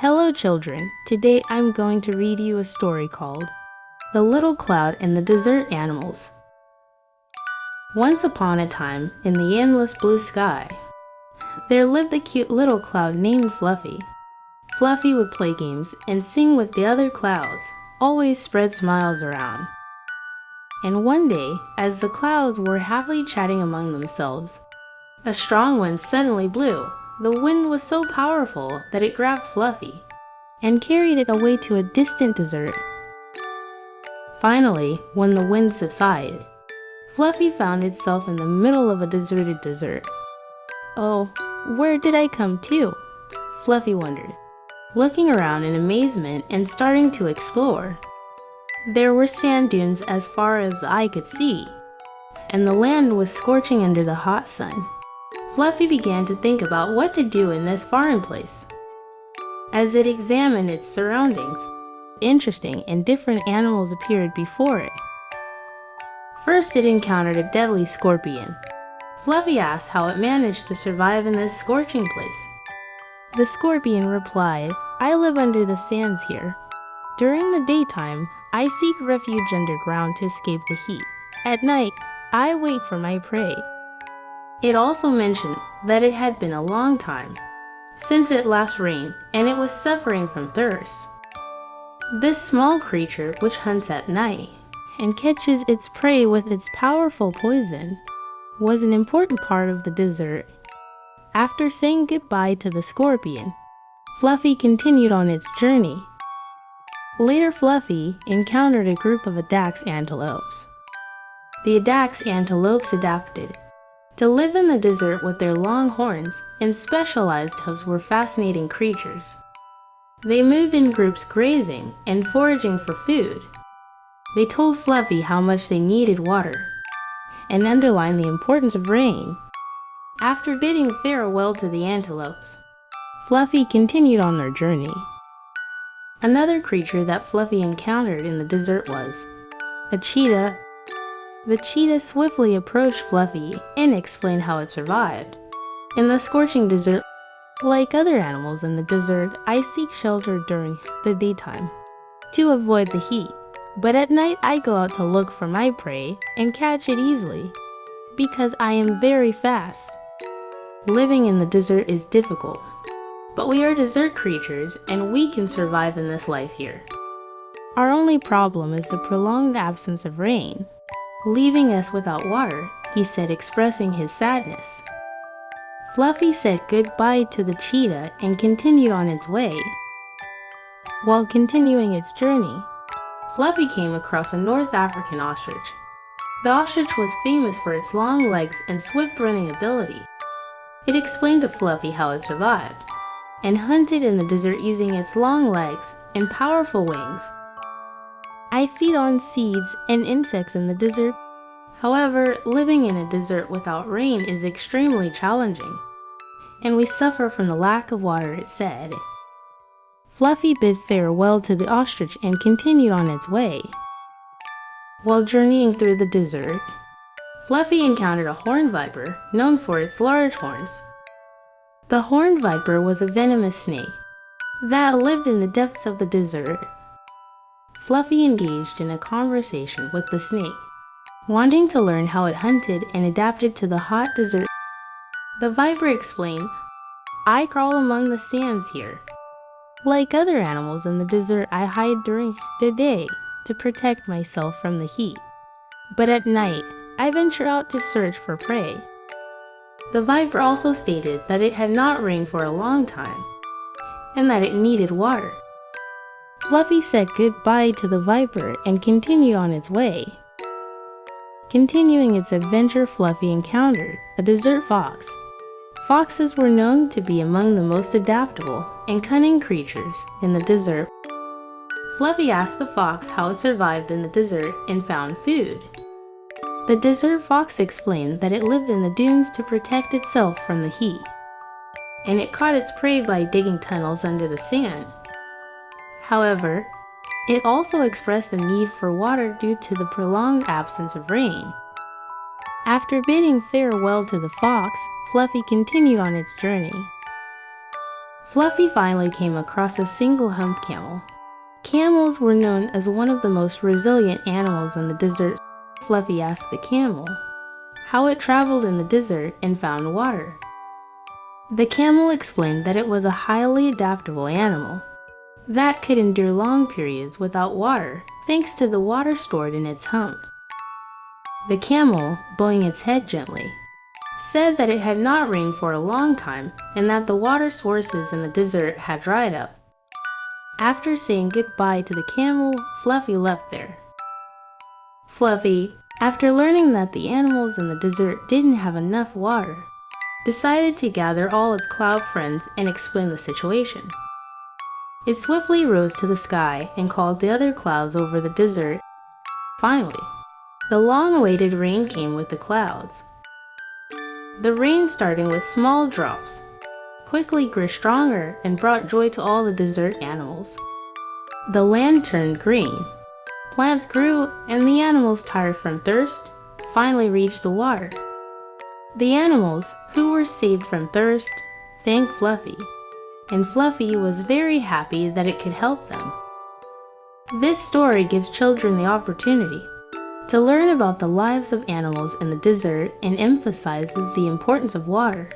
Hello children, today I'm going to read you a story called The Little Cloud and the Desert Animals. Once upon a time, in the endless blue sky, there lived a cute little cloud named Fluffy. Fluffy would play games and sing with the other clouds, always spread smiles around. And one day, as the clouds were happily chatting among themselves, a strong wind suddenly blew. The wind was so powerful that it grabbed Fluffy and carried it away to a distant desert. Finally, when the wind subsided, Fluffy found itself in the middle of a deserted desert. Oh, where did I come to? Fluffy wondered, looking around in amazement and starting to explore. There were sand dunes as far as the eye could see, and the land was scorching under the hot sun. Fluffy began to think about what to do in this foreign place. As it examined its surroundings, interesting and different animals appeared before it. First, it encountered a deadly scorpion. Fluffy asked how it managed to survive in this scorching place. The scorpion replied, "I live under the sands here. During the daytime, I seek refuge underground to escape the heat. At night, I wait for my prey." It also mentioned that it had been a long time since it last rained and it was suffering from thirst. This small creature, which hunts at night and catches its prey with its powerful poison, was an important part of the desert. After saying goodbye to the scorpion, Fluffy continued on its journey. Later, Fluffy encountered a group of Adax antelopes. The Adax antelopes adapted to live in the desert with their long horns and specialized hooves were fascinating creatures. They moved in groups grazing and foraging for food. They told Fluffy how much they needed water and underlined the importance of rain. After bidding farewell to the antelopes, Fluffy continued on their journey. Another creature that Fluffy encountered in the desert was a cheetah. The cheetah swiftly approached Fluffy and explained how it survived. In the scorching desert, like other animals in the desert, I seek shelter during the daytime to avoid the heat. But at night I go out to look for my prey and catch it easily, because I am very fast. Living in the desert is difficult, but we are desert creatures and we can survive in this life here. Our only problem is the prolonged absence of rain, leaving us without water, he said, expressing his sadness. Fluffy said goodbye to the cheetah and continued on its way. While continuing its journey, Fluffy came across a North African ostrich. The ostrich was famous for its long legs and swift running ability. It explained to Fluffy how it survived and hunted in the desert using its long legs and powerful wings. I feed on seeds and insects in the desert. However, living in a desert without rain is extremely challenging, and we suffer from the lack of water, it said. Fluffy bid farewell to the ostrich and continued on its way. While journeying through the desert, Fluffy encountered a horned viper known for its large horns. The horned viper was a venomous snake that lived in the depths of the desert. Fluffy engaged in a conversation with the snake, wanting to learn how it hunted and adapted to the hot desert. The viper explained, "I crawl among the sands here. Like other animals in the desert, I hide during the day to protect myself from the heat. But at night, I venture out to search for prey." The viper also stated that it had not rained for a long time and that it needed water. Fluffy said goodbye to the viper and continued on its way. Continuing its adventure, Fluffy encountered a desert fox. Foxes were known to be among the most adaptable and cunning creatures in the desert. Fluffy asked the fox how it survived in the desert and found food. The desert fox explained that it lived in the dunes to protect itself from the heat, and it caught its prey by digging tunnels under the sand. However, it also expressed the need for water due to the prolonged absence of rain. After bidding farewell to the fox, Fluffy continued on its journey. Fluffy finally came across a single-humped camel. Camels were known as one of the most resilient animals in the desert. Fluffy asked the camel how it traveled in the desert and found water. The camel explained that it was a highly adaptable animal that could endure long periods without water thanks to the water stored in its hump. The camel, bowing its head gently, said that it had not rained for a long time and that the water sources in the desert had dried up. After saying goodbye to the camel, Fluffy left there. Fluffy, after learning that the animals in the desert didn't have enough water, decided to gather all its cloud friends and explain the situation. It swiftly rose to the sky and called the other clouds over the desert. Finally, the long-awaited rain came with the clouds. The rain, starting with small drops, quickly grew stronger and brought joy to all the desert animals. The land turned green, plants grew, and the animals, tired from thirst, finally reached the water. The animals, who were saved from thirst, thanked Fluffy, and Fluffy was very happy that it could help them. This story gives children the opportunity to learn about the lives of animals in the desert and emphasizes the importance of water.